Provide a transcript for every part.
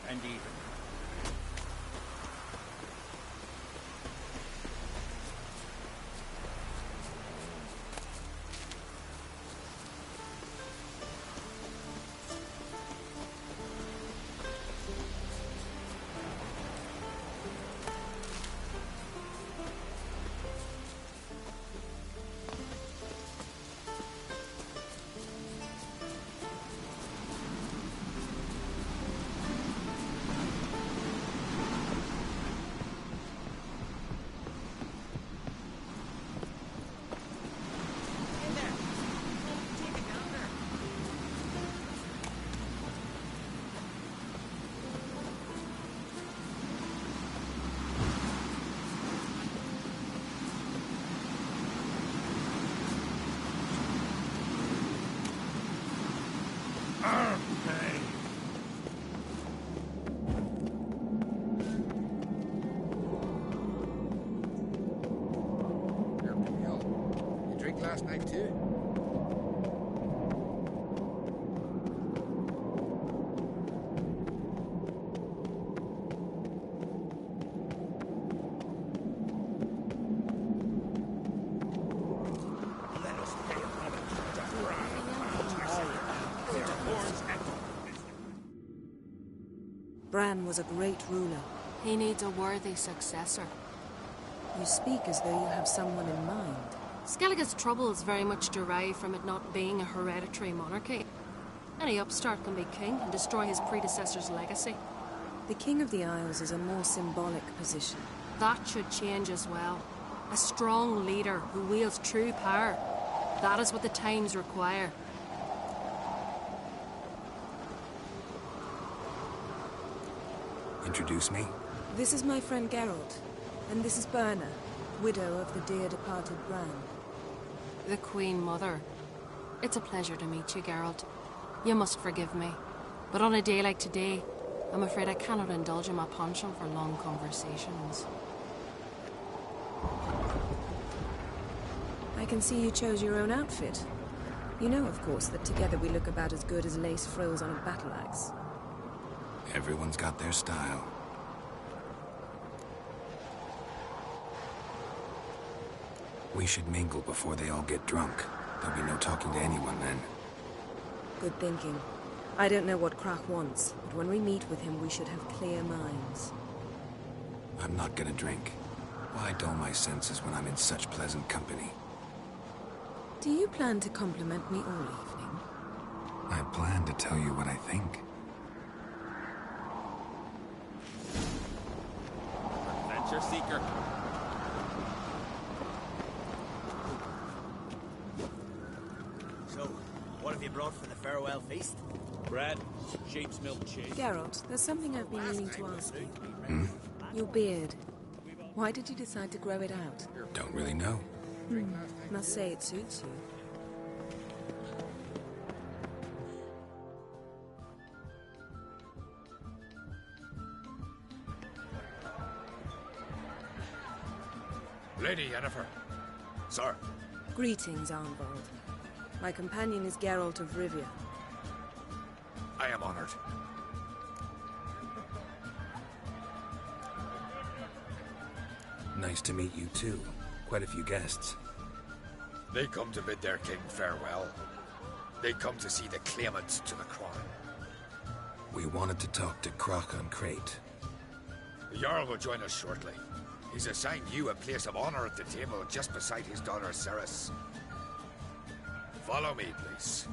and even. Last night too. Bran was a great ruler. He needs a worthy successor. You speak as though you have someone in mind. Skellige's troubles very much derive from it not being a hereditary monarchy. Any upstart can be king and destroy his predecessor's legacy. The King of the Isles is a more symbolic position. That should change as well. A strong leader who wields true power. That is what the times require. Introduce me? This is my friend Geralt, and this is Berna, widow of the dear departed Bran. The Queen Mother. It's a pleasure to meet you, Geralt. You must forgive me, but on a day like today, I'm afraid I cannot indulge in my penchant for long conversations. I can see you chose your own outfit. You know, of course, that together we look about as good as lace frills on a battle axe. Everyone's got their style. We should mingle before they all get drunk. There'll be no talking to anyone then. Good thinking. I don't know what Crach wants, but when we meet with him, we should have clear minds. I'm not gonna drink. Why dull my senses when I'm in such pleasant company? Do you plan to compliment me all evening? I plan to tell you what I think. Adventure seeker. So, what have you brought for the farewell feast? Bread, sheep's milk cheese. Geralt, there's something I've been meaning to ask you. Hmm? Your beard. Why did you decide to grow it out? Don't really know. Must say it suits you. Lady Yennefer. Sir. Greetings, Arnvald. My companion is Geralt of Rivia. I am honored. Nice to meet you too. Quite a few guests. They come to bid their king farewell. They come to see the claimants to the crown. We wanted to talk to Crach on Crate. The Jarl will join us shortly. He's assigned you a place of honor at the table just beside his daughter Ceres. Follow me, please.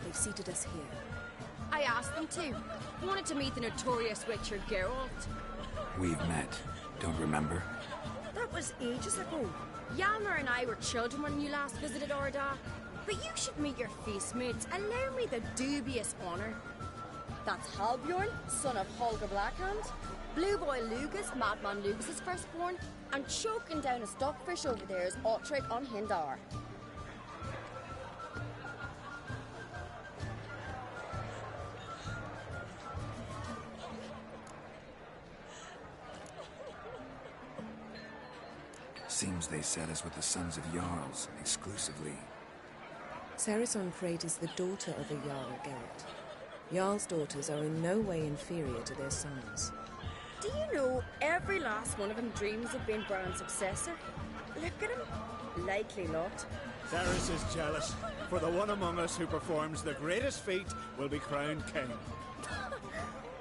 They've seated us here. I asked them to. Wanted to meet the notorious Witcher Geralt. We've met. Don't remember? That was ages ago. Hjalmar and I were children when you last visited Orda. But you should meet your feast mates. Allow me the dubious honor. That's Halbjorn, son of Holger Blackhand. Blue Boy Lugus, Madman Lugus' firstborn. And choking down a stockfish over there is Otrek on Hindar. Seems they set us with the sons of Jarls, exclusively. Ceres on Crate is the daughter of a Jarl, Geralt. Jarl's daughters are in no way inferior to their sons. Do you know every last one of them dreams of being Bran's successor? Look at him. Likely lot. Ceres is jealous, for the one among us who performs the greatest feat will be crowned king.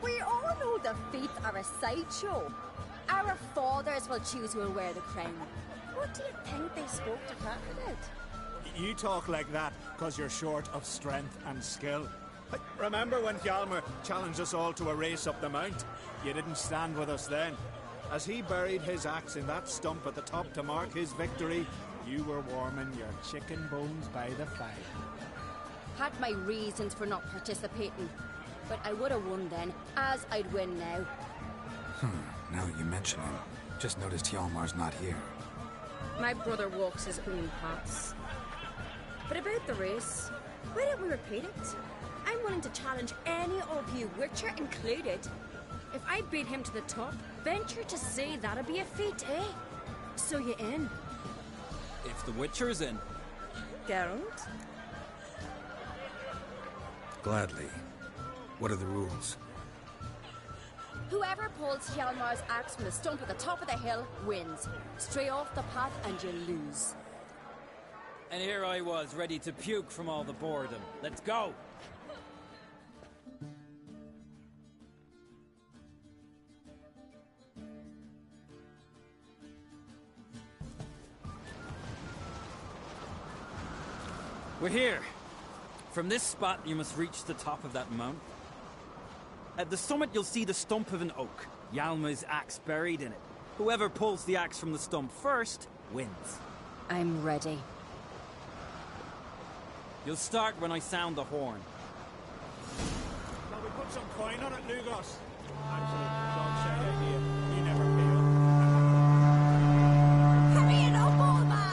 We all know the feats are a sideshow. Our fathers will choose who will wear the crown. What do you think they spoke to Crack about? You talk like that because you're short of strength and skill. Remember when Hjalmar challenged us all to a race up the mount? You didn't stand with us then. As he buried his axe in that stump at the top to mark his victory, you were warming your chicken bones by the fire. Had my reasons for not participating, but I would have won then, as I'd win now. Now you mention him. Just noticed Hjalmar's not here. My brother walks his own paths. But about the race, why don't we repeat it? I'm willing to challenge any of you, Witcher included. If I beat him to the top, venture to say that'd be a feat, eh? So you in? If the Witcher's in. Geralt? Gladly. What are the rules? Whoever pulls Hjalmar's axe from the stump at the top of the hill wins. Stray off the path and you lose. And here I was, ready to puke from all the boredom. Let's go! We're here. From this spot, you must reach the top of that mount. At the summit, you'll see the stump of an oak. Hjalmar's axe buried in it. Whoever pulls the axe from the stump first, wins. I'm ready. You'll start when I sound the horn. Shall we put some coin on it, Lugos? Actually, dog shit idea. You never fail. Hurry it up, old man!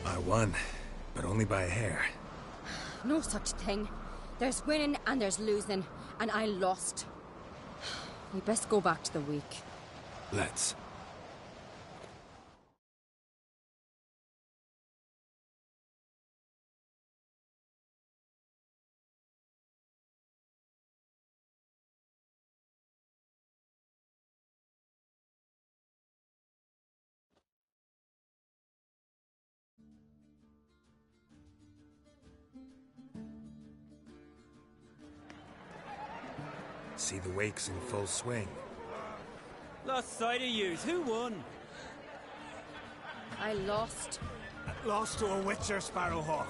I won, but only by a hair. No such thing. There's winning and there's losing, and I lost. We best go back to the week. Let's. See the wakes in full swing. Lost sight of yous. Who won? I lost. Lost to a Witcher, Sparrowhawk.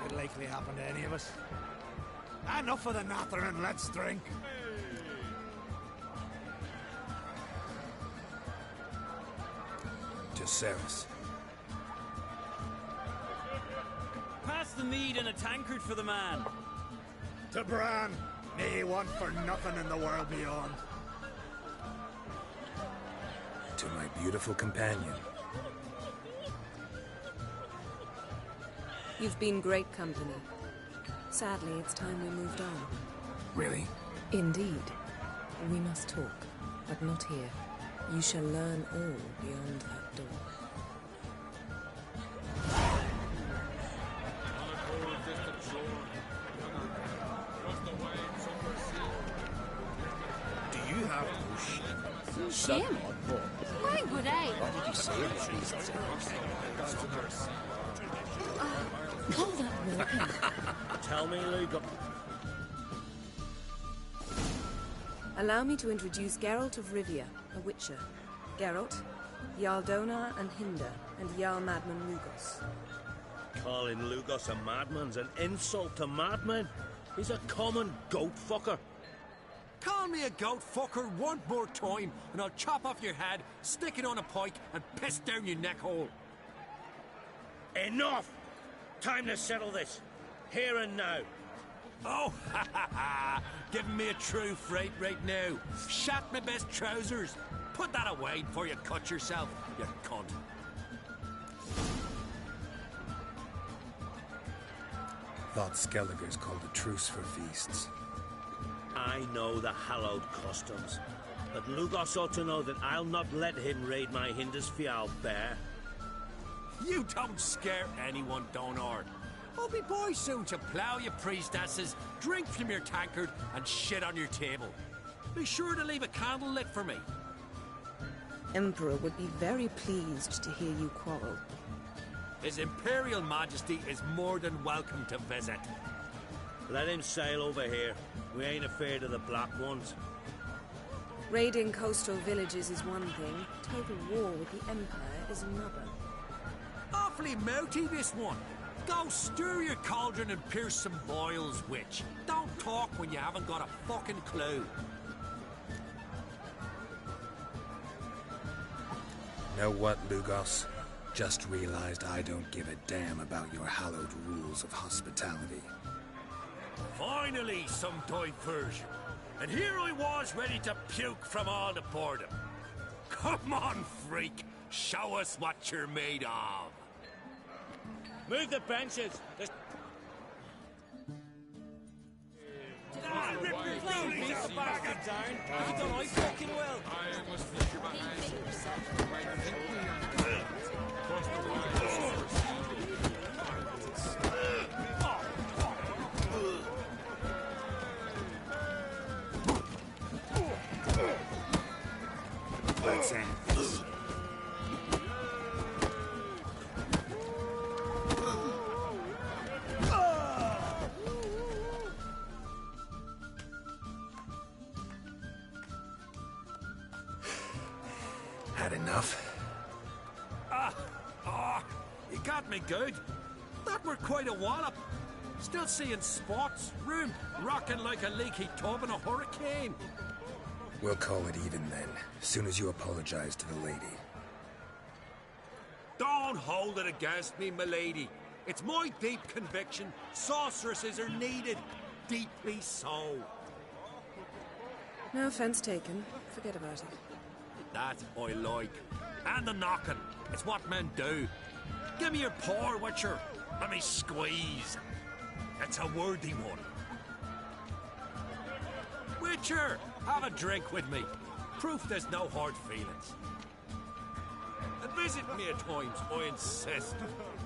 Could likely happen to any of us. Enough of the nattering, let's drink. To Ceres. Pass the mead and a tankard for the man. To Bran. May he want for nothing in the world beyond. To my beautiful companion. You've been great company. Sadly, it's time we moved on. Really? Indeed. We must talk, but not here. You shall learn all beyond that door. Do you have Shame? Why would I? Call that walking. Tell me, Luke. Allow me to introduce Geralt of Rivia, a witcher. Geralt, Jarl Donar and Hinder, and Jarl Madman Lugos. Calling Lugos a madman's an insult to madmen. He's a common goat fucker. Call me a goat fucker one more time, and I'll chop off your head, stick it on a pike, and piss down your neck hole. Enough! Time to settle this. Here and now. Oh, ha ha ha! Giving me a true fright right now. Shat my best trousers. Put that away before you cut yourself, you cunt. Thought Skelliger's called a truce for feasts. I know the hallowed customs, but Lugos ought to know that I'll not let him raid my Hindisfial bear. You don't scare anyone, Donar. I'll be boy soon to plough your priestesses, drink from your tankard, and shit on your table. Be sure to leave a candle lit for me. Emperor would be very pleased to hear you quarrel. His Imperial Majesty is more than welcome to visit. Let him sail over here. We ain't afraid of the Black Ones. Raiding coastal villages is one thing, total war with the Empire is another. Awfully mouty, this one. Go stir your cauldron and pierce some boils, witch. Don't talk when you haven't got a fucking clue. Know what, Lugos? Just realized I don't give a damn about your hallowed rules of hospitality. Finally, some diversion. And here I was ready to puke from all the boredom. Come on, freak. Show us what you're made of. Move the benches. There's... Rip your flowers, back it down. You done I fucking well. I must finish your behind. Cross the line. Let's end this. Had enough? You got me good. That were quite a wallop. Still seeing spots, room rocking like a leaky tub in a hurricane. We'll call it even then, soon as you apologize to the lady. Don't hold it against me, milady. It's my deep conviction sorceresses are needed. Deeply so. No offense taken. Forget about it. That I like. And the knocking. It's what men do. Give me your paw, Witcher. Let me squeeze. It's a worthy one. Witcher, have a drink with me. Proof there's no hard feelings. And visit me at times, I insist.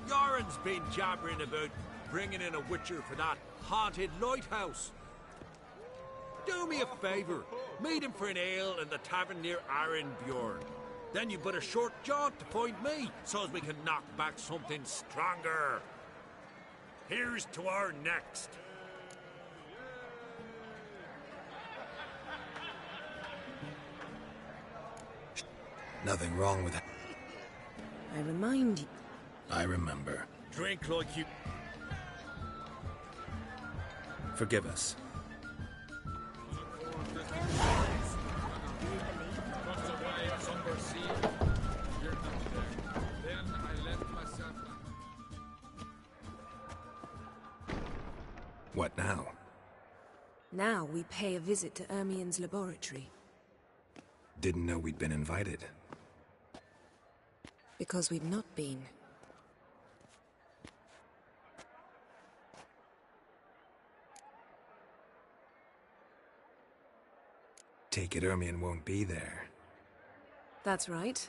Yoren's been jabbering about bringing in a Witcher for that haunted lighthouse. Do me a favour. Meet him for an ale in the tavern near Arenbjorn. Then you but a short jaunt to find me, so as we can knock back something stronger. Here's to our next. Nothing wrong with it. I remind you. I remember. Drink like you... Forgive us. What now? Now we pay a visit to Ermien's laboratory. Didn't know we'd been invited. Because we've not been. Take it Ermien won't be there. That's right.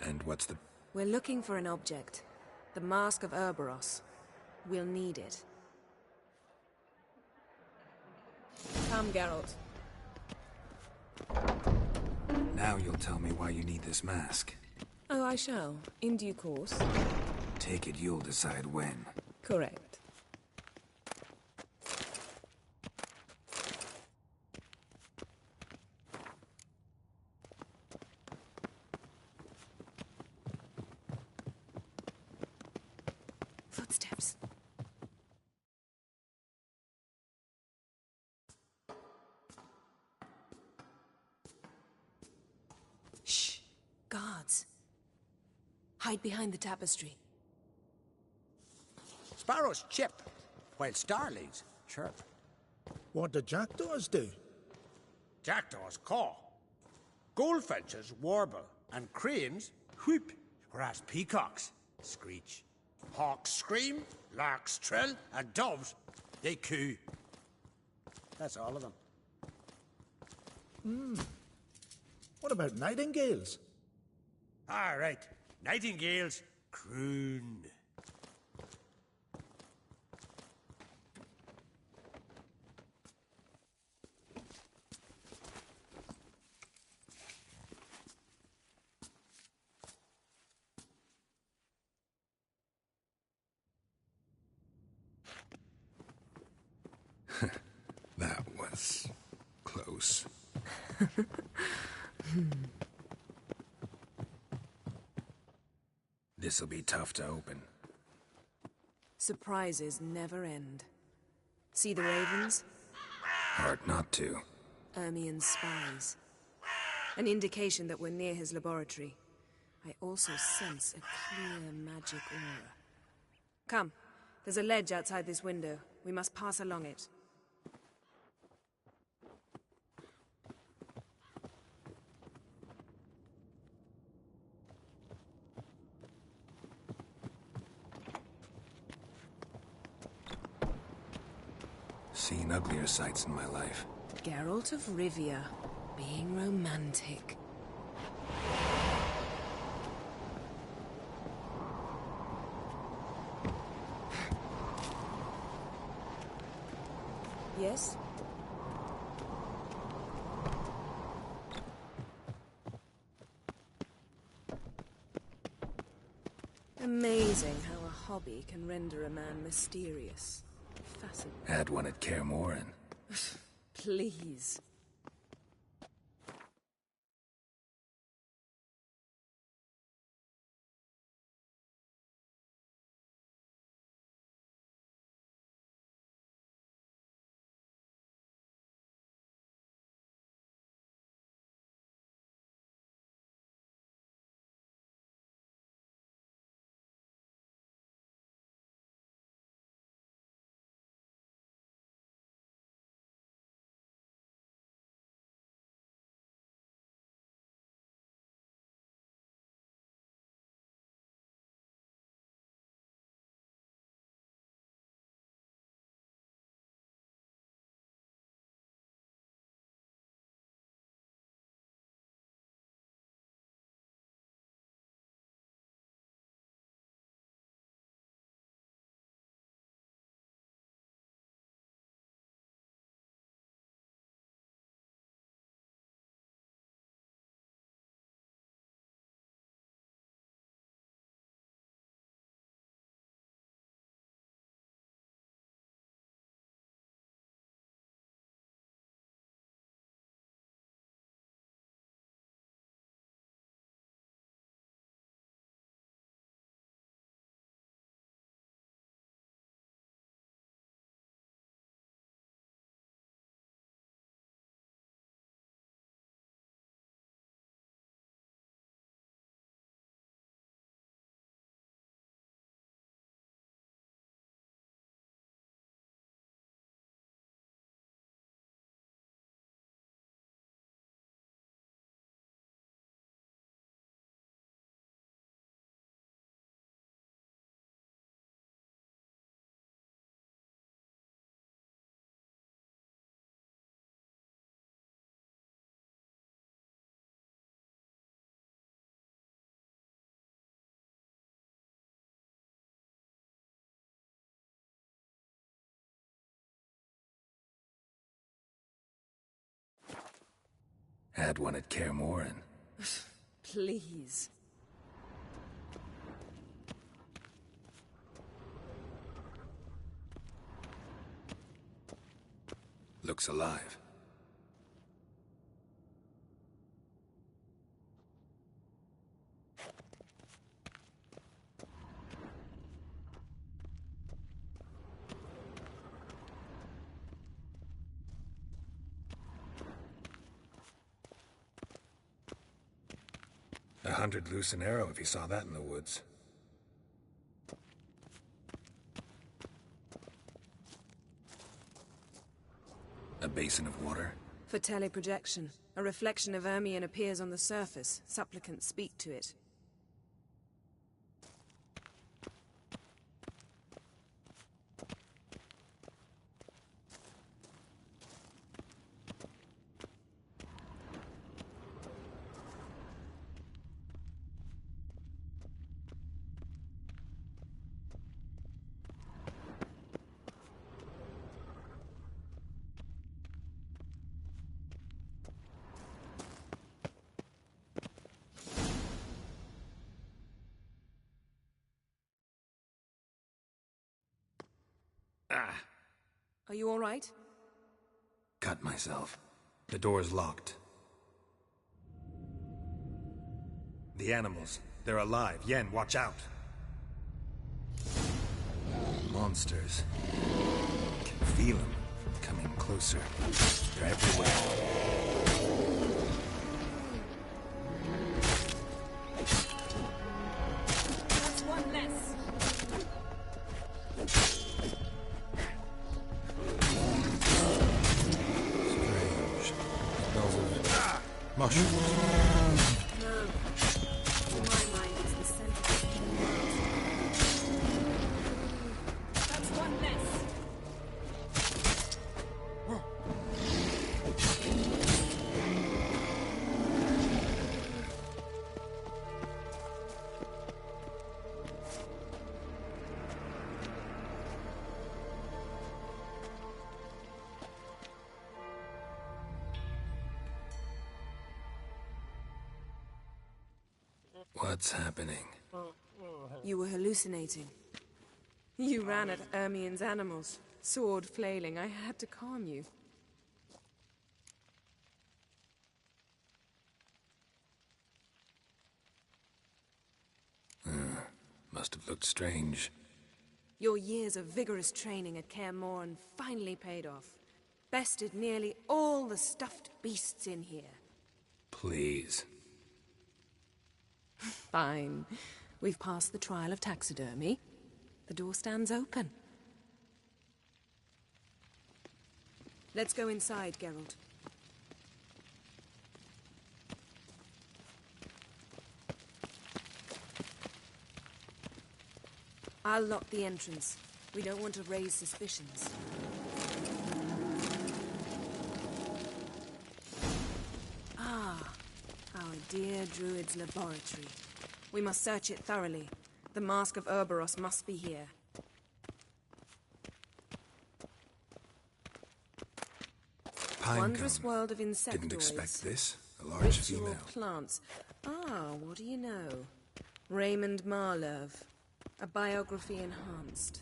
And what's the... We're looking for an object. The Mask of Urboros. We'll need it. Come, Geralt. Now you'll tell me why you need this mask. Oh, I shall, in due course. Take it you'll decide when. Correct. Footsteps. Shh. Guards. Hide behind the tapestry. Sparrows chip, while starlings chirp. What do jackdaws do? Jackdaws caw. Goldfinches warble, and cranes whoop, whereas peacocks screech. Hawks scream, larks trill, and doves, they coo. That's all of them. What about nightingales? All right, nightingales croon. That was close. This'll be tough to open. Surprises never end. See the ravens? Hard not to. Ermien's spies. An indication that we're near his laboratory. I also sense a clear magic aura. Come, there's a ledge outside this window. We must pass along it. Seen uglier sights in my life. Geralt of Rivia, being romantic. Yes? Amazing how a hobby can render a man mysterious. Fascinating. Had one at Kaer Morhen. Please. Had one at Kaer Morhen. Please. Looks alive. $100 loose an arrow if he saw that in the woods. A basin of water. For teleprojection. A reflection of Ermion appears on the surface. Supplicants speak to it. Are you all right? Cut myself. The door's locked. The animals. They're alive. Yen, watch out. Monsters. Can feel them. Coming closer. They're everywhere. That's one less. Mushrooms. No. In my mind, it's the scent of the That's one less. What's happening? You were hallucinating. You ran at Ermion's animals, sword flailing. I had to calm you. Must have looked strange. Your years of vigorous training at Kaer Morhen finally paid off. Bested nearly all the stuffed beasts in here. Please. Fine. We've passed the trial of taxidermy. The door stands open. Let's go inside, Geralt. I'll lock the entrance. We don't want to raise suspicions. Ah, our dear Druid's laboratory. We must search it thoroughly. The Mask of Ouroboros must be here. Pine Wondrous cone. world of insectoids. Didn't expect this. A large Ritual female. plants. Ah, what do you know? Raymond Marlove. A biography enhanced.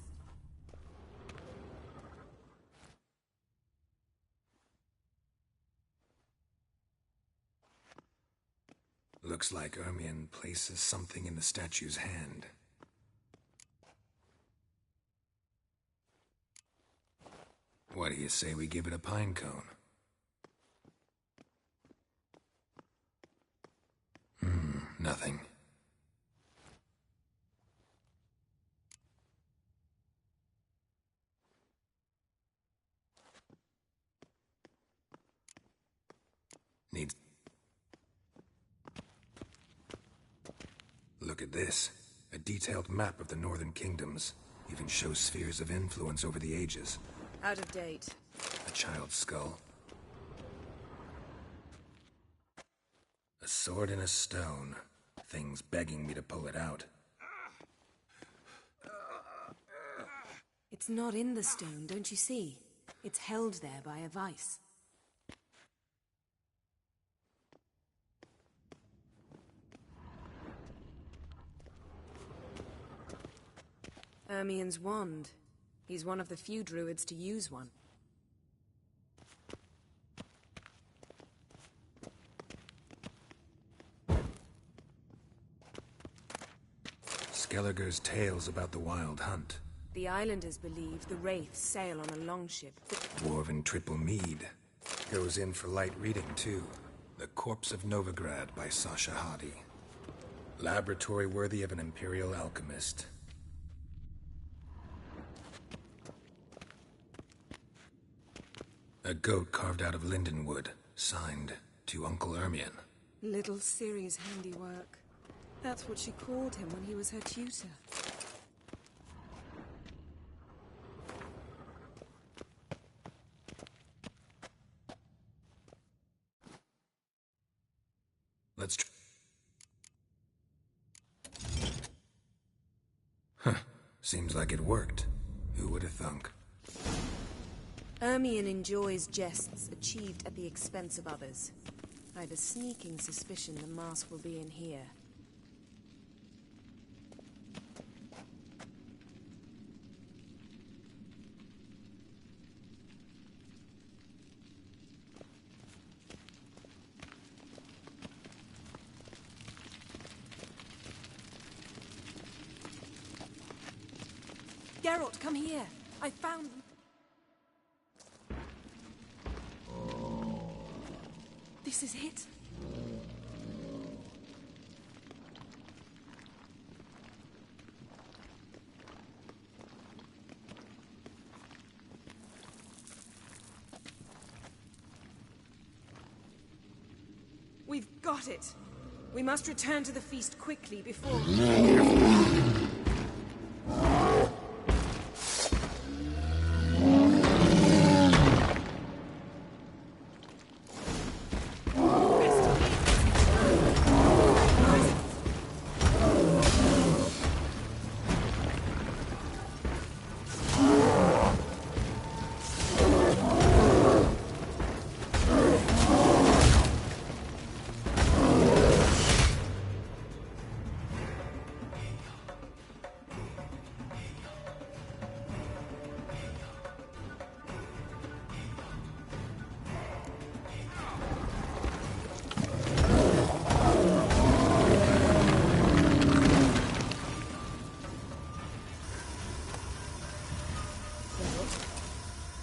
Looks like Ermion places something in the statue's hand. What do you say we give it a pine cone? Nothing. Needs... Look at this. A detailed map of the Northern Kingdoms. Even shows spheres of influence over the ages. Out of date. A child's skull. A sword and a stone. Things begging me to pull it out. It's not in the stone, don't you see? It's held there by a vice. Ermien's wand. He's one of the few druids to use one. Skelliger's tales about the Wild Hunt. The islanders believe the wraiths sail on a longship. Dwarven Triple Mead. Goes in for light reading, too. The Corpse of Novigrad by Sasha Hadi. Laboratory worthy of an Imperial alchemist. A goat carved out of lindenwood, signed to Uncle Ermien. Little Ciri's handiwork. That's what she called him when he was her tutor. Let's Huh. Seems like it worked. Who would have thunk? Ermien enjoys jests achieved at the expense of others. I have a sneaking suspicion the mask will be in here. Geralt, come here. I found... This is it. We've got it. We must return to the feast quickly before...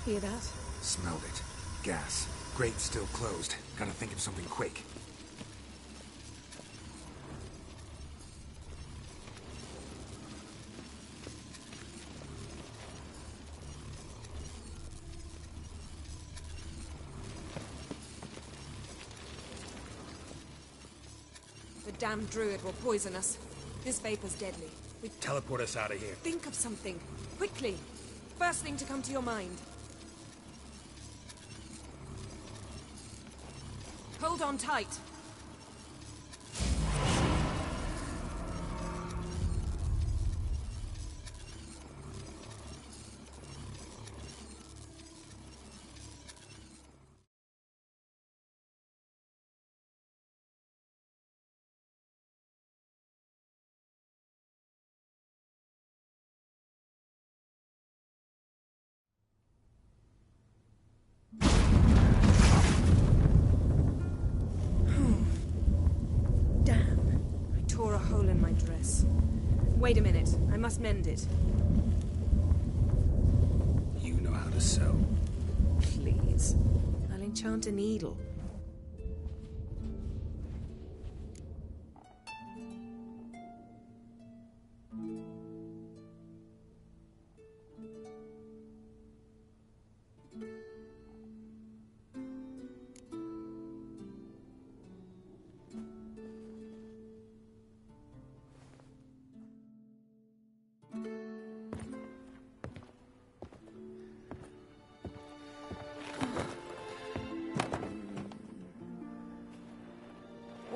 Hear that? Smelled it. Gas. Grate still closed. Gotta think of something quick. The damned druid will poison us. This vapor's deadly. We Teleport us out of here. think of something. Quickly. First thing to come to your mind. Hold on tight. Tore a hole in my dress. Wait a minute. I must mend it. You know how to sew. Please. I'll enchant a needle.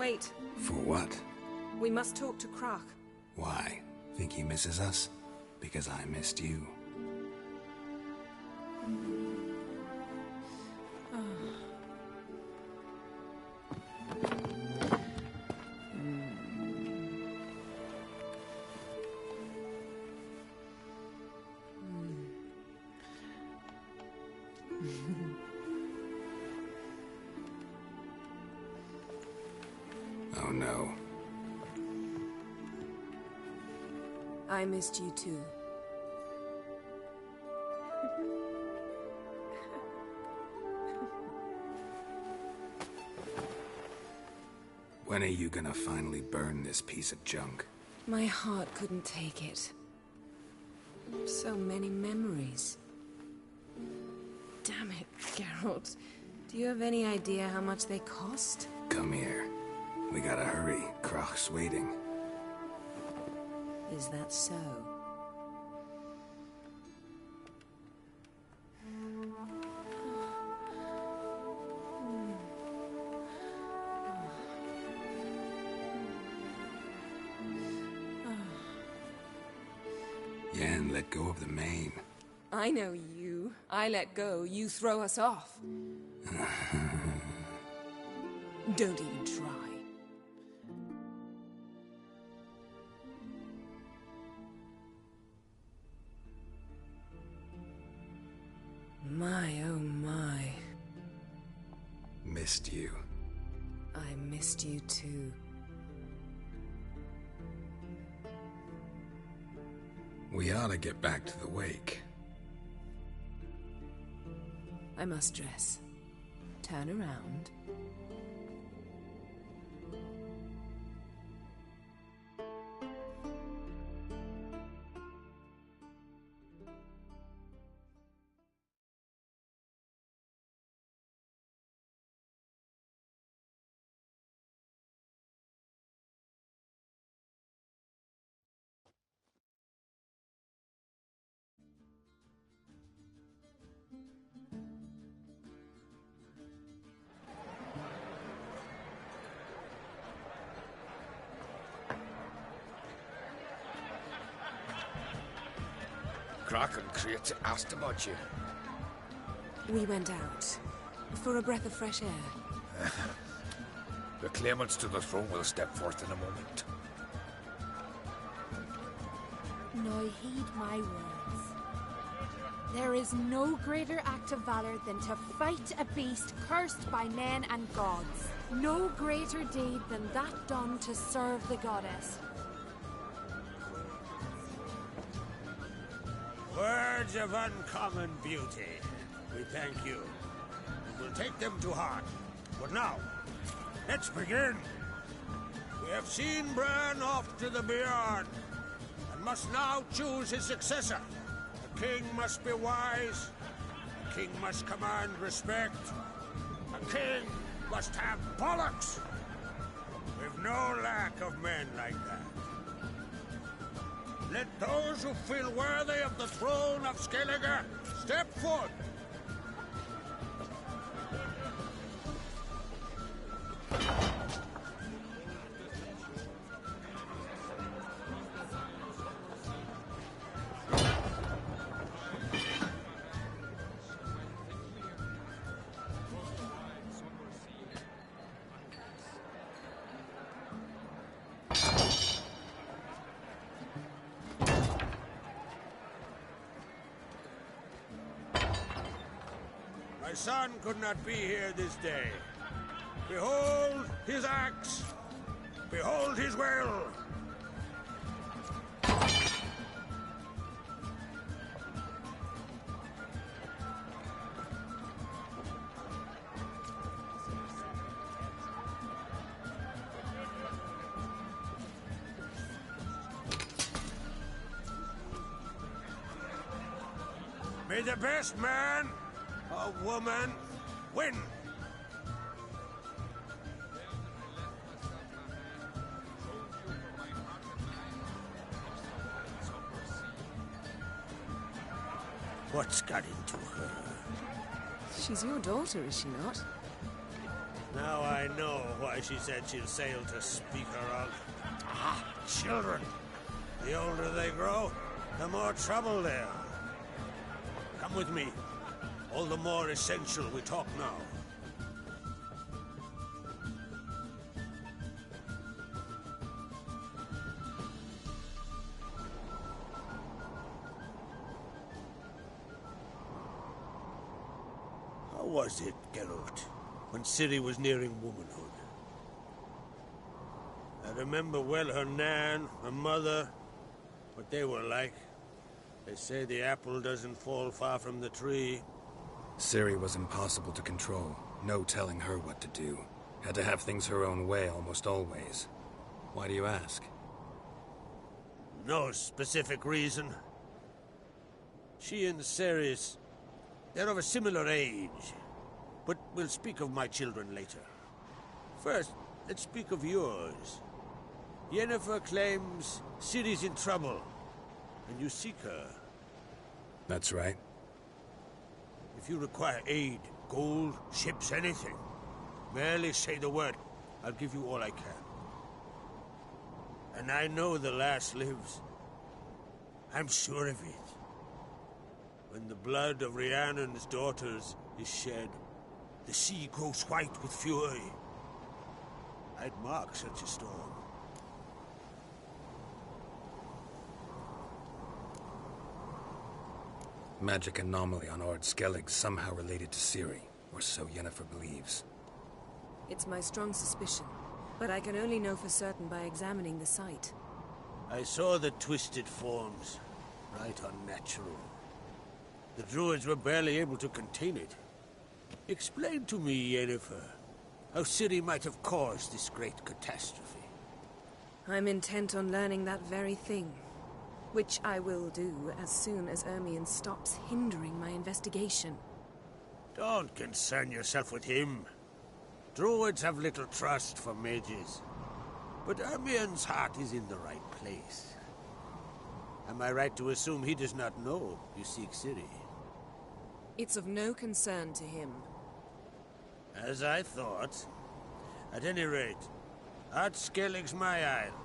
Wait. For what? We must talk to Krak. Why? Think he misses us? Because I missed you. know. I missed you too. When are you gonna finally burn this piece of junk? My heart couldn't take it. So many memories. Damn it, Geralt. Do you have any idea how much they cost? Come here. We gotta hurry. Crach's waiting. Is that so? Yen, let go of the mane. I know you. I let go, you throw us off. Don't even try. My, oh my. Missed you. I missed you too. We ought to get back to the wake. I must dress. Turn around. Crach and Create asked about you. We went out. For a breath of fresh air. The claimants to the throne will step forth in a moment. Now heed my words. There is no greater act of valor than to fight a beast cursed by men and gods. No greater deed than that done to serve the goddess. Words of uncommon beauty. We thank you. We'll take them to heart. But now, let's begin. We have seen Bran off to the beyond, and must now choose his successor. The king must be wise. The king must command respect. A king must have bollocks. We've no lack of men like that. Let those who feel worthy of the throne of Skellige step forth. My son could not be here this day. Behold his axe. Behold his will. May the best man or woman win. What's got into her? She's your daughter, is she not? Now I know why she said she'll sail to speak her of. Ah, children. The older they grow, the more trouble they are. Come with me. All the more essential we talk now. How was it, Geralt, when Ciri was nearing womanhood? I remember well her nan, her mother, what they were like. They say the apple doesn't fall far from the tree. Ciri was impossible to control. No telling her what to do. Had to have things her own way almost always. Why do you ask? No specific reason. She and Ceres, they're of a similar age. But we'll speak of my children later. First, let's speak of yours. Yennefer claims Ciri's in trouble, and you seek her. That's right. If you require aid, gold, ships, anything, merely say the word. I'll give you all I can. And I know the lass lives. I'm sure of it. When the blood of Rhiannon's daughters is shed, the sea grows white with fury. I'd mark such a storm. Magic anomaly on Ord Skellig somehow related to Ciri, or so Yennefer believes. It's my strong suspicion, but I can only know for certain by examining the site. I saw the twisted forms. Right unnatural. The druids were barely able to contain it. Explain to me, Yennefer, how Ciri might have caused this great catastrophe. I'm intent on learning that very thing, which I will do as soon as Ermion stops hindering my investigation. Don't concern yourself with him. Druids have little trust for mages. But Ermion's heart is in the right place. Am I right to assume he does not know you seek Ciri? It's of no concern to him. As I thought. At any rate, Ord Skellig's my isle.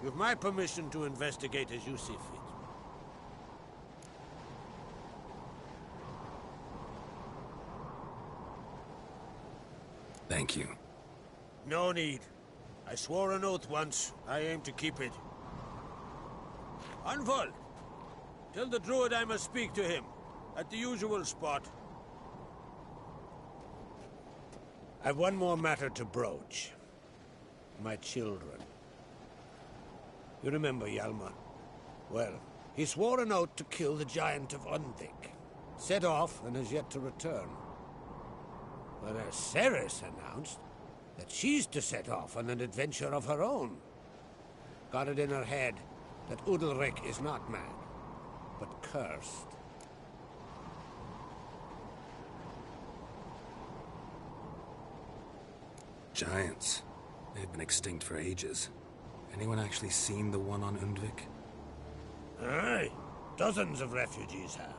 With my permission to investigate as you see fit. Thank you. No need. I swore an oath once. I aim to keep it. Anvald! Tell the druid I must speak to him. At the usual spot. I've one more matter to broach. My children. You remember Hjalmar? Well, he swore an oath to kill the giant of Undvik. Set off and has yet to return. Whereas Ceres announced that she's to set off on an adventure of her own. Got it in her head that Udalric is not mad, but cursed. Giants. They've been extinct for ages. Anyone actually seen the one on Undvik? Aye. Dozens of refugees have.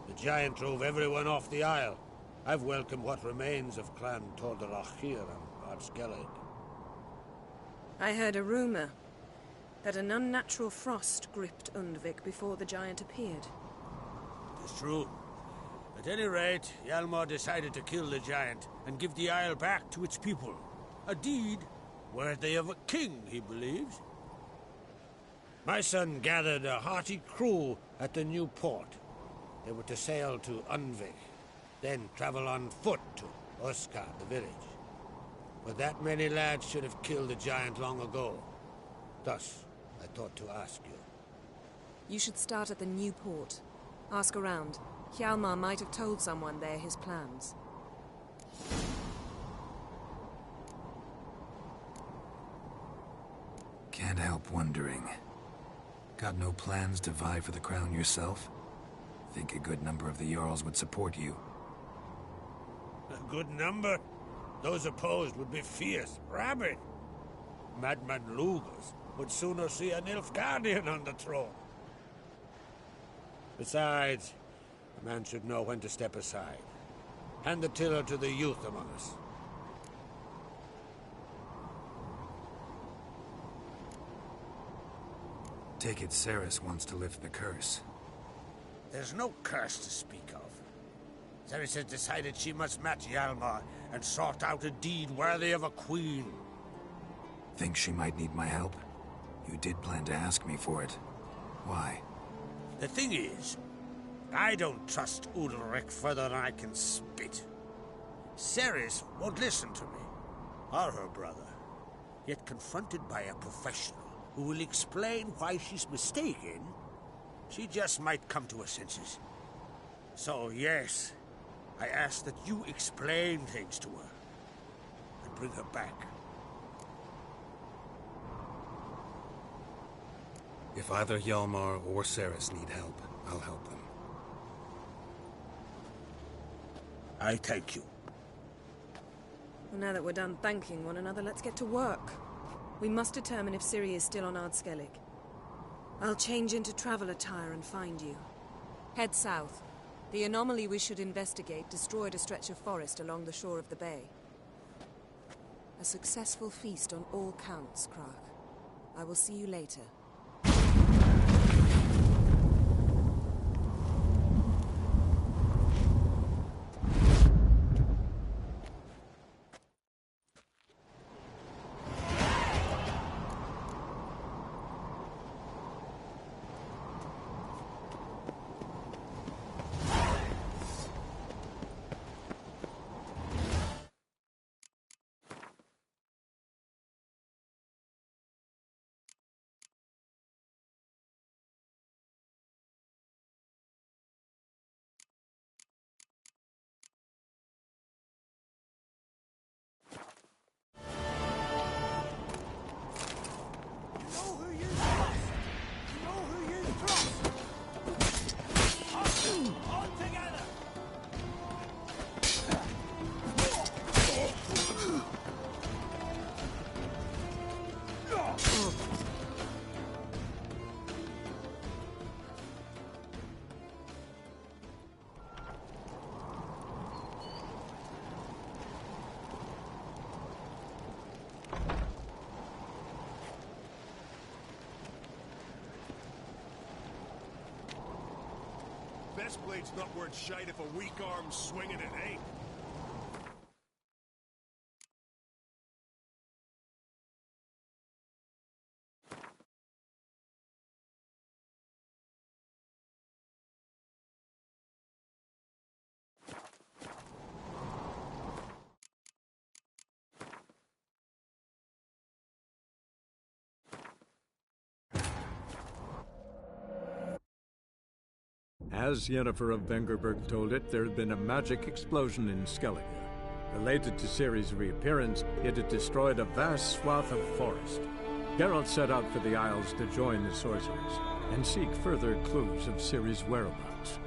The giant drove everyone off the isle. I've welcomed what remains of Clan Tordorachir and Ord Skellig. I heard a rumor that an unnatural frost gripped Undvik before the giant appeared. It is true. At any rate, Hjalmar decided to kill the giant and give the isle back to its people. A deed worthy of a king, he believes. My son gathered a hearty crew at the new port. They were to sail to Undvik, then travel on foot to Oskar, the village. But that many lads should have killed the giant long ago. Thus, I thought to ask you. You should start at the new port. Ask around. Hjalmar might have told someone there his plans. Can't help wondering. Got no plans to vie for the crown yourself? Think a good number of the Jarls would support you. A good number? Those opposed would be fierce, rabid. Madman Lugas would sooner see an Nilfgaardian on the throne. Besides, a man should know when to step aside. Hand the tiller to the youth among us. Take it Ceres wants to lift the curse. There's no curse to speak of. Ceres has decided she must match Hjalmar and sort out a deed worthy of a queen. Think she might need my help? You did plan to ask me for it. Why? The thing is, I don't trust Udalric further than I can spit. Ceres won't listen to me, or her brother. Yet confronted by a professional who will explain why she's mistaken, she just might come to her senses. So yes, I ask that you explain things to her and bring her back. If either Hjalmar or Ceres need help, I'll help them. I thank you. Well, now that we're done thanking one another, let's get to work. We must determine if Ciri is still on Ardskellig. I'll change into travel attire and find you. Head south. The anomaly we should investigate destroyed a stretch of forest along the shore of the bay. A successful feast on all counts, Krach. I will see you later. Best blade's not worth shite if a weak arm's swinging it ain't. As Yennefer of Vengerberg told it, there had been a magic explosion in Skellige. Related to Ciri's reappearance, it had destroyed a vast swath of forest. Geralt set out for the Isles to join the sorcerers and seek further clues of Ciri's whereabouts.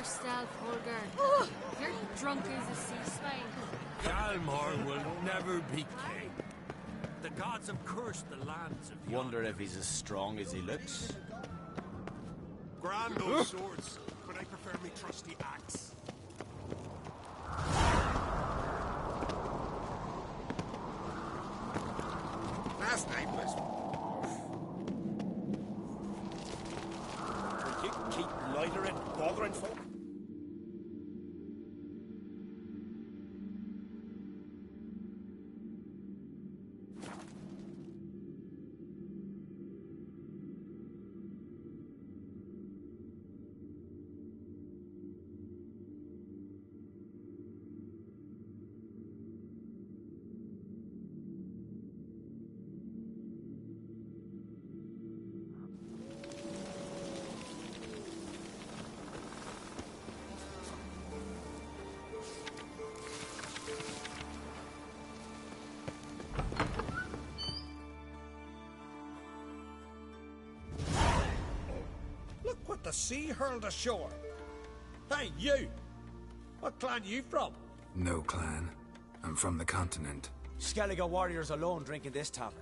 yourself, Holger. You're drunk as a sea swine. Hjalmar will never be king. The gods have cursed the lands of the Wonder if he's as strong as he looks. Grand those swords, but I prefer me trusty axe. Last night was... Will you keep loitering, bothering folk? What the sea hurled ashore? Hey, you! What clan you from? No clan. I'm from the continent. Skellige warriors alone drink in this tavern.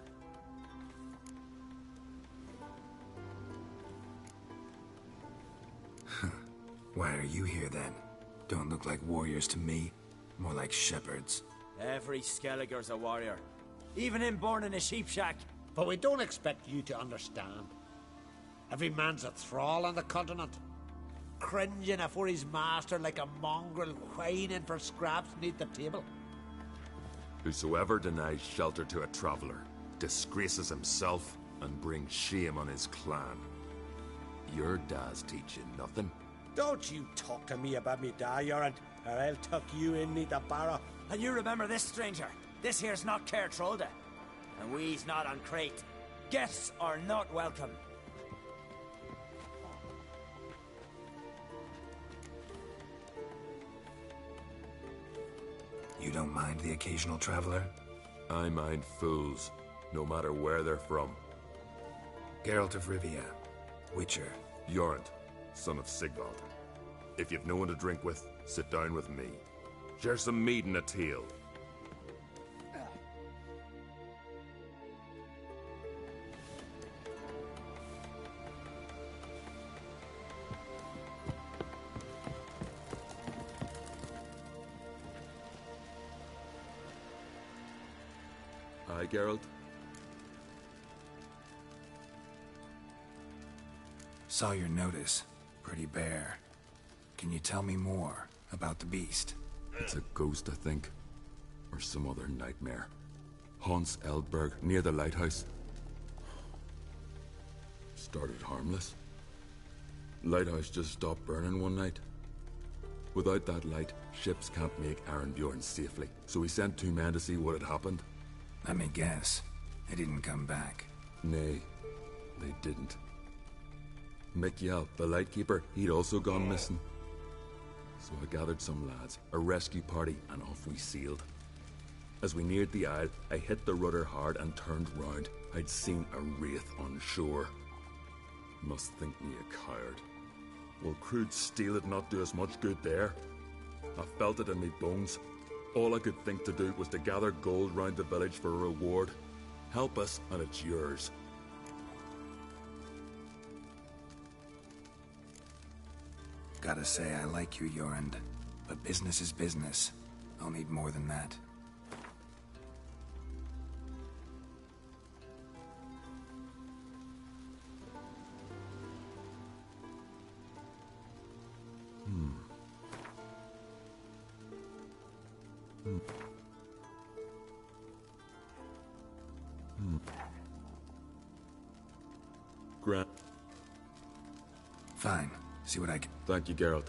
Why are you here then? Don't look like warriors to me. More like shepherds. Every Skellige's a warrior. Even him born in a sheep shack. But we don't expect you to understand. Every man's a thrall on the continent, cringing afore his master like a mongrel whining for scraps neath the table. Whosoever denies shelter to a traveller disgraces himself and brings shame on his clan. Your da's teach you nothing. Don't you talk to me about me da, Yorant, or I'll tuck you in neath the barrow. And you remember this, stranger. This here's not Caer Trolde, and we's not on Crete. Guests are not welcome. You don't mind the occasional traveler? I mind fools, no matter where they're from. Geralt of Rivia, Witcher. Jorund, son of Sigvald. If you've no one to drink with, sit down with me. Share some mead and a teal. Aye, Geralt? Saw your notice. Pretty bare. Can you tell me more about the beast? It's a ghost, I think. Or some other nightmare. Haunts Eldberg, near the lighthouse. Started harmless. Lighthouse just stopped burning one night. Without that light, ships can't make Arenbjorn safely. So we sent 2 men to see what had happened. Let me guess. They didn't come back. Nay, they didn't. Mikyal, the lightkeeper, he'd also gone missing. So I gathered some lads, a rescue party, and off we sailed. As we neared the isle, I hit the rudder hard and turned round. I'd seen a wraith on shore. Must think me a coward. Will crude steel it not do us much good there? I felt it in me bones. All I could think to do was to gather gold round the village for a reward. Help us, and it's yours. Gotta say, I like you, Jorund. But business is business. I'll need more than that. Grant. Fine. See what I can... Thank you, Geralt.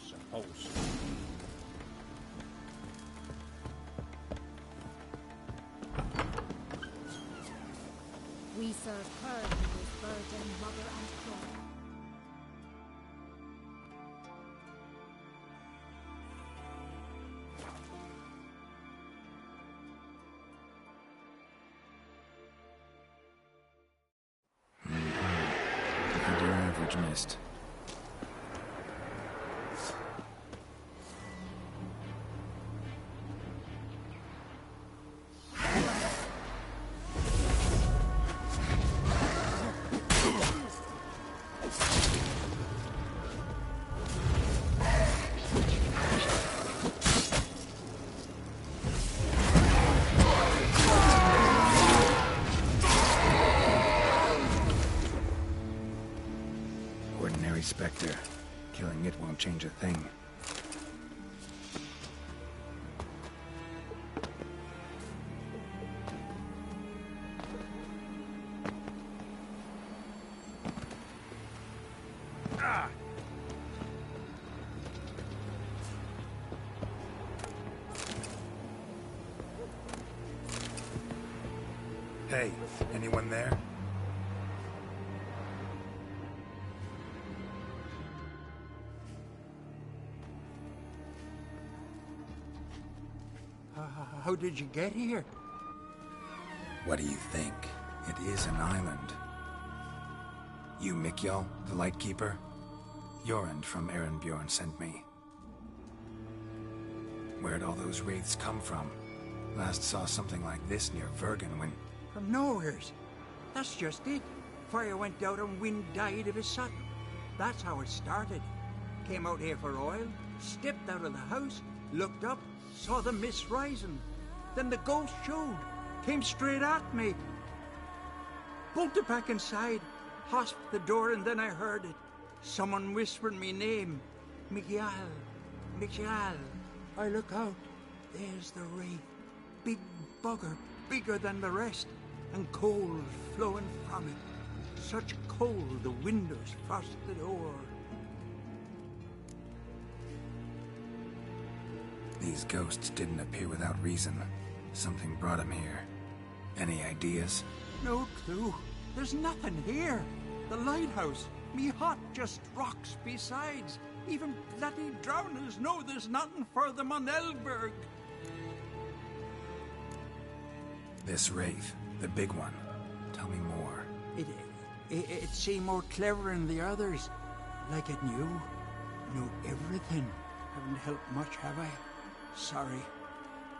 Suppose. We serve her who is burden, mother, and crow. Your average mist. ordinary specter. Killing it won't change a thing. Hey, anyone there? How did you get here? What do you think? It is an island. You Mikjal, the Lightkeeper? Jorund from Bjorn sent me. Where'd all those wraiths come from? Last saw something like this near Vergen when... From nowheres. That's just it. Fire went out and wind died of a sudden. That's how it started. Came out here for oil, stepped out of the house, looked up, saw the mist rising. Then the ghost showed, came straight at me. Bolted back inside, hosped the door, and then I heard it. Someone whispered me name. Mikjal. Mikjal. I look out. There's the wraith. Big bugger, bigger than the rest, and cold flowing from it. Such cold the windows frosted o'er. These ghosts didn't appear without reason. Something brought them here. Any ideas? No clue. There's nothing here. The lighthouse, me hut just rocks besides. Even bloody drowners know there's nothing for them on Elberg. This wraith, the big one. Tell me more. It seemed more clever than the others. Like it knew everything. Haven't helped much, have I? Sorry.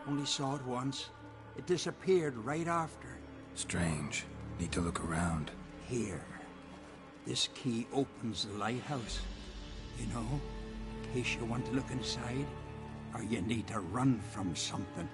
Only saw it once. It disappeared right after. Strange. Need to look around. Here. This key opens the lighthouse. You know, in case you want to look inside, or you need to run from something.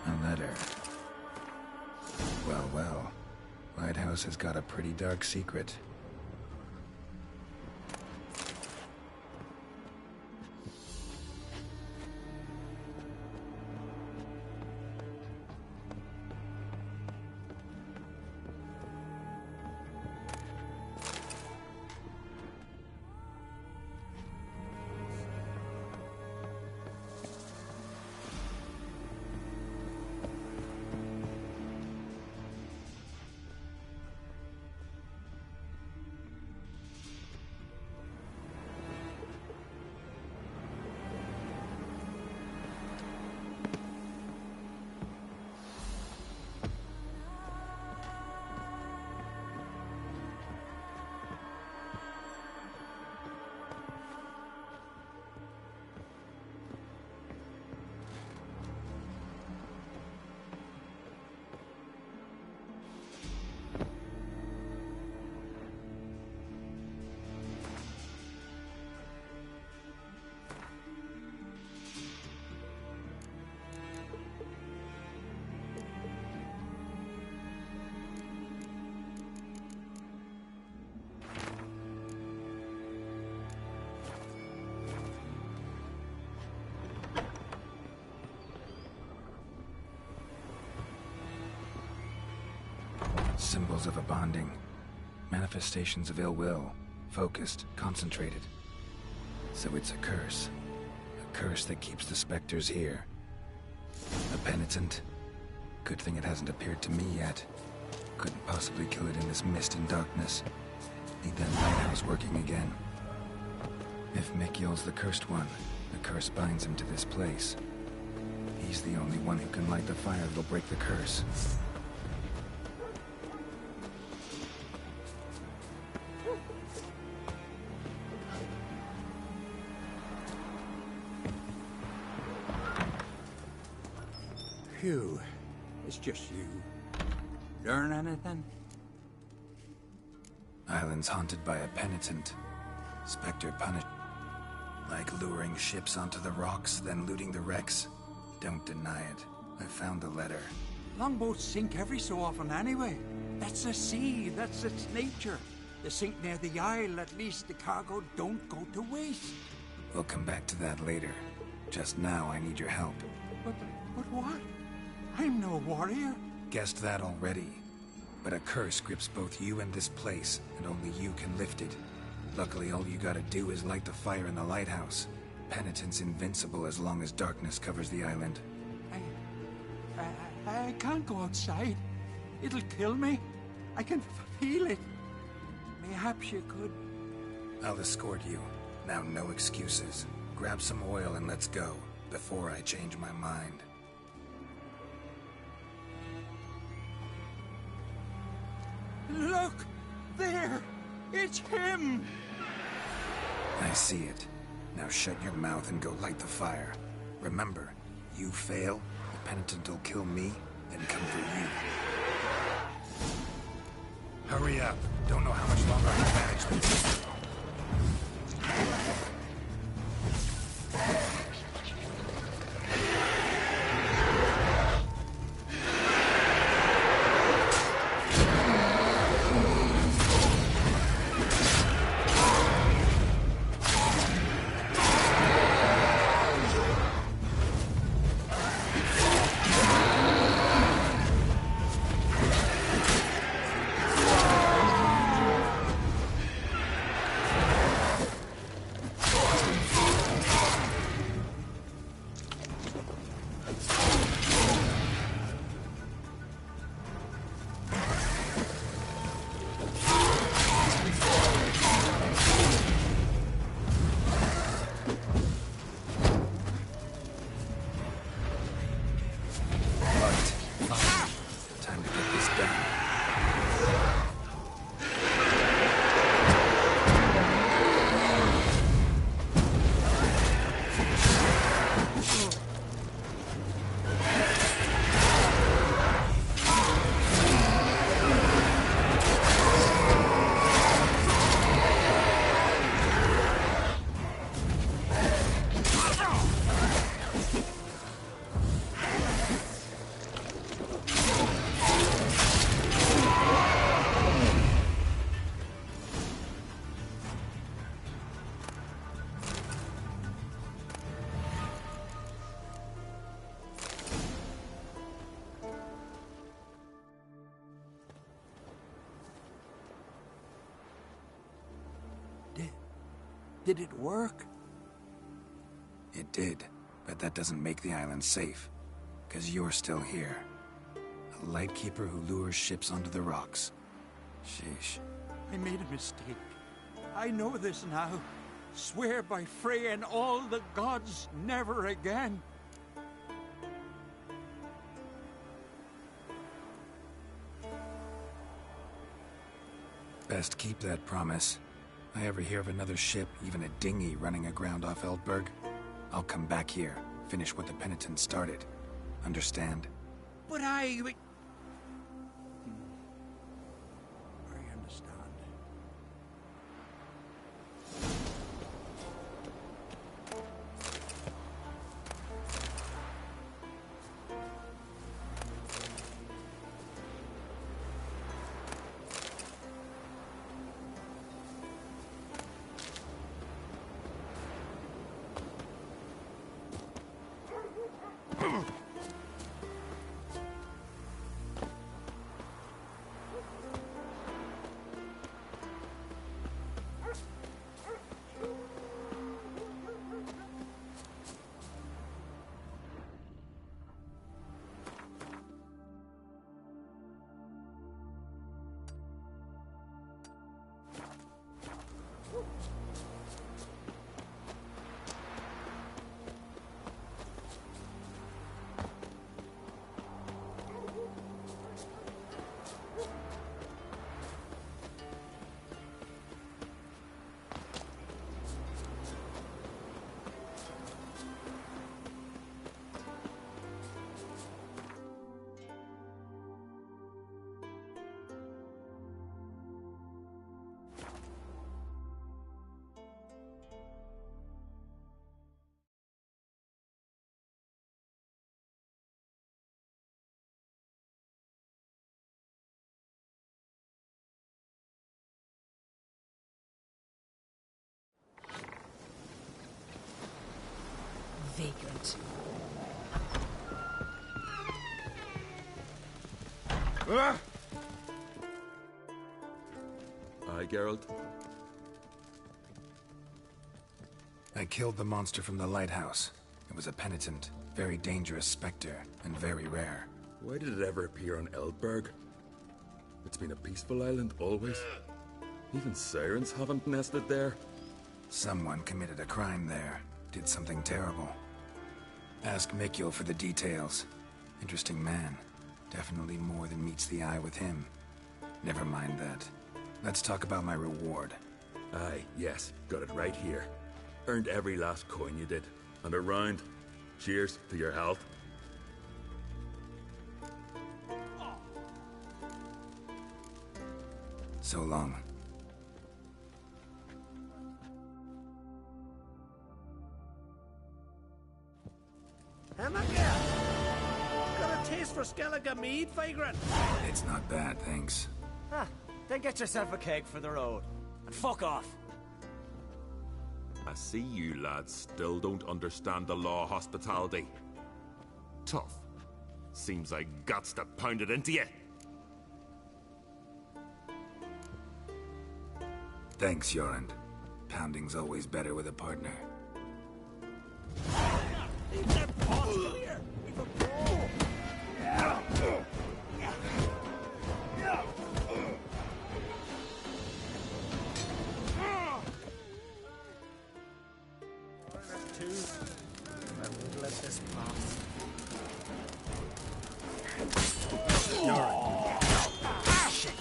A letter. Well, well. Lighthouse has got a pretty dark secret. Symbols of a bonding. Manifestations of ill will. Focused, concentrated. So it's a curse. A curse that keeps the specters here. A penitent. Good thing it hasn't appeared to me yet. Couldn't possibly kill it in this mist and darkness. Need that lighthouse working again. If Mikyol's the cursed one, the curse binds him to this place. He's the only one who can light the fire that'll break the curse. Phew. It's just you. Learn anything? Island's haunted by a penitent. Spectre punished. Like luring ships onto the rocks, then looting the wrecks. Don't deny it. I found the letter. Longboats sink every so often anyway. That's the sea, that's its nature. They sink near the isle, at least the cargo don't go to waste. We'll come back to that later. Just now, I need your help. But what? I'm no warrior. Guessed that already. But a curse grips both you and this place, and only you can lift it. Luckily, all you gotta do is light the fire in the lighthouse. Penitent's invincible as long as darkness covers the island. I can't go outside. It'll kill me. I can feel it. Perhaps you could... I'll escort you. Now, no excuses. Grab some oil and let's go, before I change my mind. Look! There! It's him! I see it. Now shut your mouth and go light the fire. Remember, you fail, the penitent will kill me, then come for you. Hurry up. Don't know how much longer I can manage this. Did it work? It did, but that doesn't make the island safe. 'Cause you're still here. A lightkeeper who lures ships onto the rocks. Sheesh. I made a mistake. I know this now. Swear by Freya and all the gods, never again. Best keep that promise. I ever hear of another ship, even a dinghy, running aground off Eldberg, I'll come back here, finish what the penitent started. Understand? But I understand. Aye, Geralt? I killed the monster from the lighthouse. It was a penitent, very dangerous specter, and very rare. Why did it ever appear on Eldberg? It's been a peaceful island, always. Even sirens haven't nested there. Someone committed a crime there. Did something terrible. Ask Mikkel for the details. Interesting man. Definitely more than meets the eye with him. Never mind that. Let's talk about my reward. Aye, yes. Got it right here. Earned every last coin you did. And a round. Cheers to your health. So long. Got a taste for Skellige mead, vagrant? It's not bad, thanks. Ah, then get yourself a keg for the road. And fuck off. I see you lads still don't understand the law of hospitality. Tough. Seems like guts to pound it into you. Thanks, Jorund. Pounding's always better with a partner. Leave that boss here! We've a brawl! Two. I won't let this pass. Shit!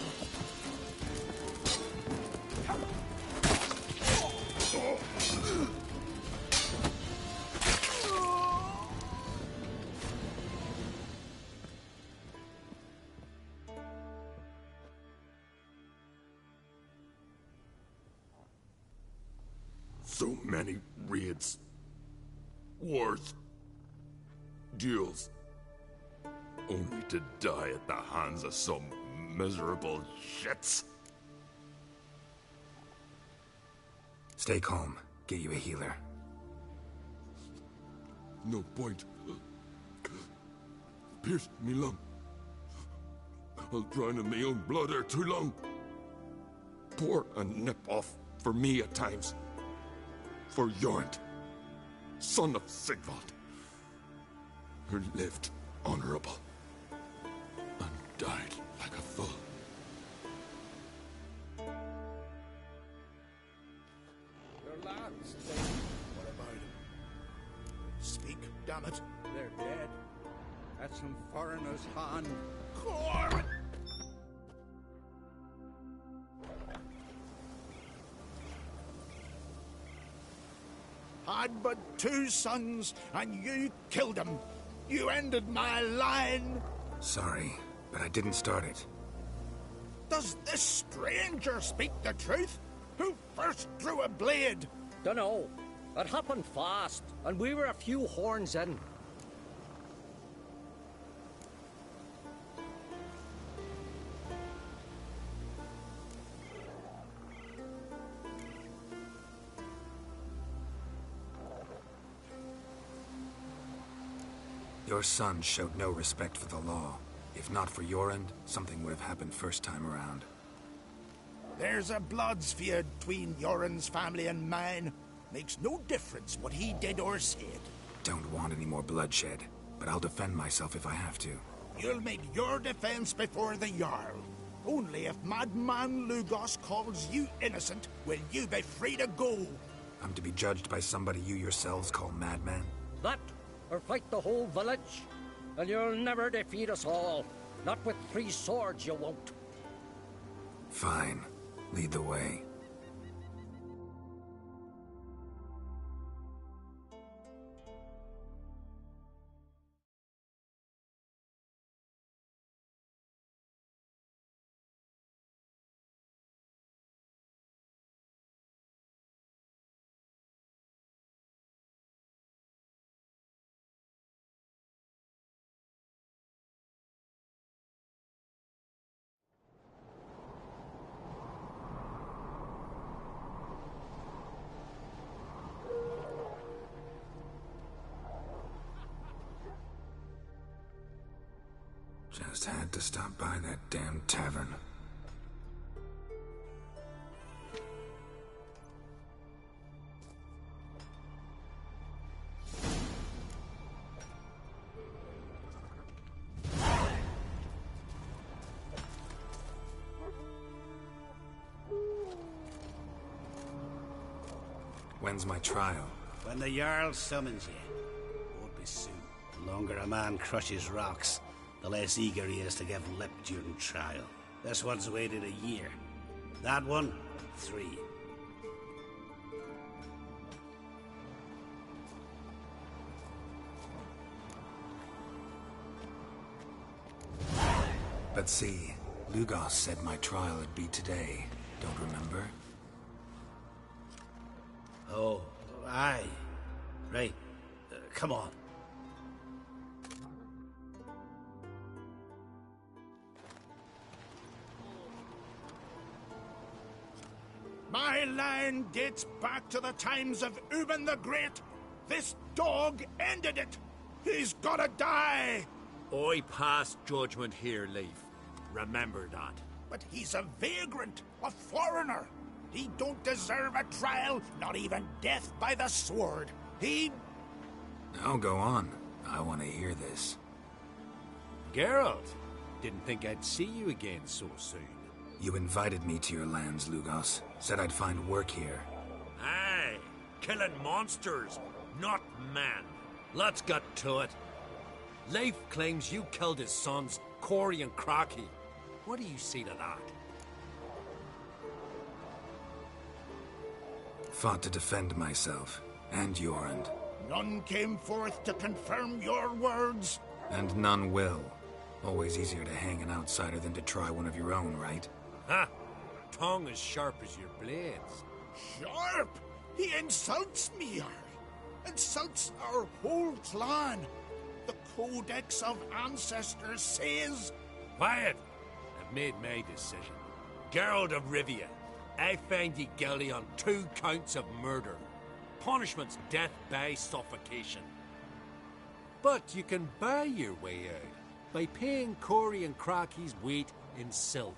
So many raids. Wars. Duels. Only to die at the hands of some miserable shits. Stay calm. Get you a healer. No point. Pierced me lung. I'll drown in my own blood ere too long. Pour a nip off for me at times. For Jorund, son of Sigvald, who lived honorable and died like a fool. Your lads, What about him? Speak, damn it. They're dead. At some foreigner's hand. Corn! Had but 2 sons, and you killed them. You ended my line. Sorry, but I didn't start it. Does this stranger speak the truth? Who first drew a blade? Dunno. It happened fast, and we were a few horns in. Your son showed no respect for the law. If not for Jorund, something would have happened first time around. There's a blood's feud between Jorund's family and mine. Makes no difference what he did or said. Don't want any more bloodshed, but I'll defend myself if I have to. You'll make your defense before the Jarl. Only if Madman Lugos calls you innocent will you be free to go. I'm to be judged by somebody you yourselves call madman? That, or fight the whole village. And you'll never defeat us all. Not with 3 swords, you won't. Fine. Lead the way. Just had to stop by that damn tavern. When's my trial? When the Jarl summons you. Won't be soon. The longer a man crushes rocks, the less eager he is to give lip during trial. This one's waited a year. That one, 3. But see, Lugos said my trial would be today. Don't remember? Oh, aye. Right. Come on. My line dates back to the times of Ubin the Great. This dog ended it. He's gotta die. I pass judgment here, Leif. Remember that. But he's a vagrant, a foreigner. He don't deserve a trial, not even death by the sword. He... Now go on. I want to hear this. Geralt, didn't think I'd see you again so soon. You invited me to your lands, Lugos. Said I'd find work here. Aye, killing monsters, not man. Let's get to it. Leif claims you killed his sons, Corey and Crocky. What do you see to that? Fought to defend myself, and Jorund. None came forth to confirm your words. And none will. Always easier to hang an outsider than to try one of your own, right? Ha! Tongue as sharp as your blades. Sharp? He insults me, Jarl. Insults our whole clan. The Codex of Ancestors says... Quiet! I've made my decision. Geralt of Rivia, I find ye guilty on 2 counts of murder. Punishment's death by suffocation. But you can buy your way out by paying Corey and Crocky's weight in silver.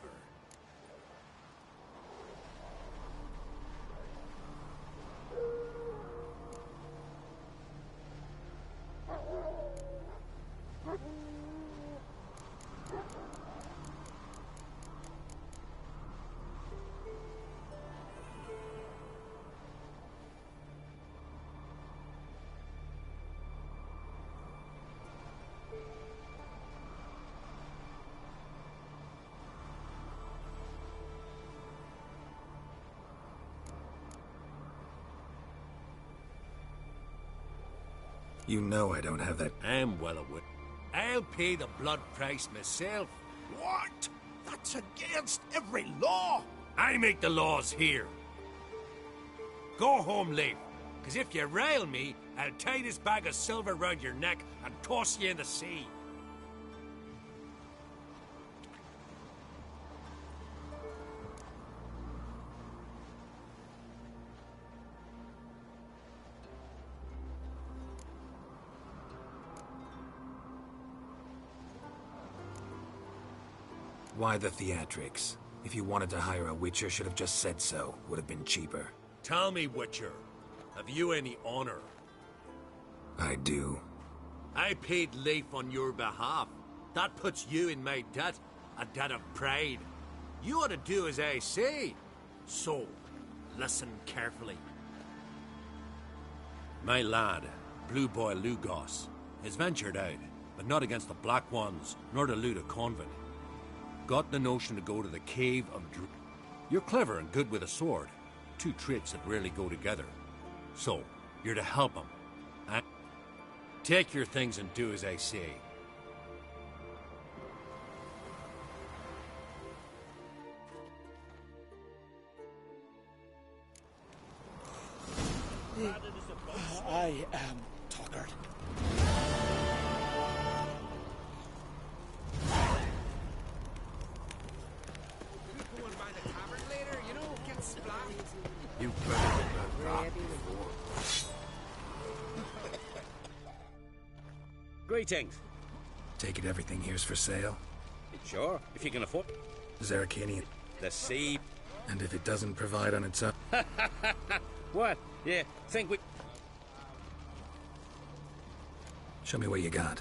You know I don't have that... I'm well aware. I'll pay the blood price myself. What? That's against every law. I make the laws here. Go home, Leif, because if you rile me, I'll tie this bag of silver round your neck and toss you in the sea. Why the theatrics? If you wanted to hire a Witcher, should have just said so. Would have been cheaper. Tell me, Witcher, have you any honor? I do. I paid Leif on your behalf. That puts you in my debt, a debt of pride. You ought to do as I say. So, listen carefully. My lad, Blue Boy Lugos, has ventured out, but not against the Black Ones, nor to loot a convent. Got the notion to go to the Cave of Drew. You're clever and good with a sword. 2 traits that rarely go together. So, you're to help him. And take your things and do as I say. I am Tuckered. You better get that rock before. Greetings. Take it everything here's for sale? Sure, if you can afford. Zerrikanian. The sea. And if it doesn't provide on its own... What? Yeah, think we... Show me what you got.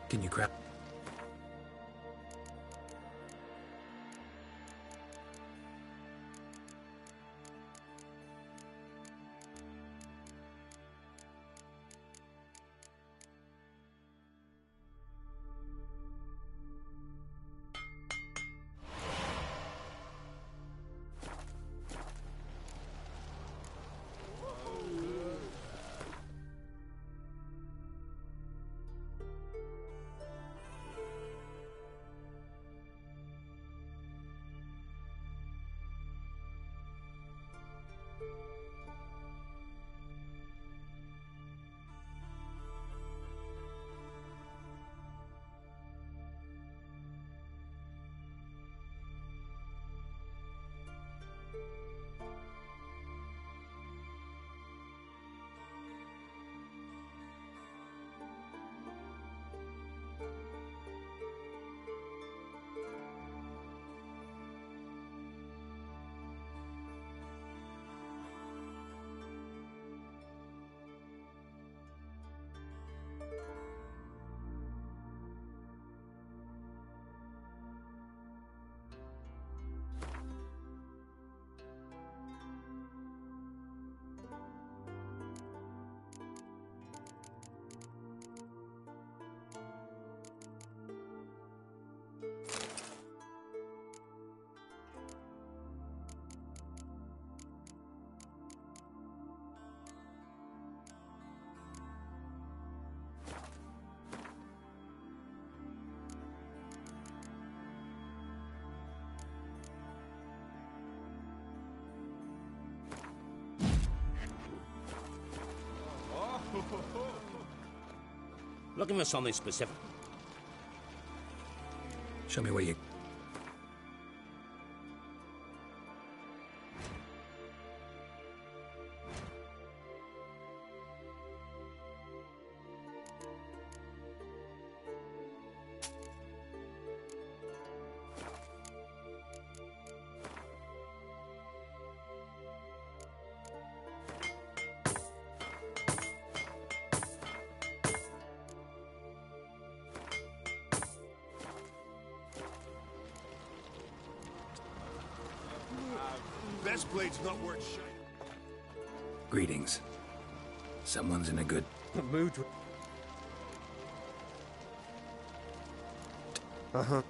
Can you grab... Looking for something specific. Show me where you... Best blade's not worth shit. Greetings. Someone's in a good... mood. Uh-huh.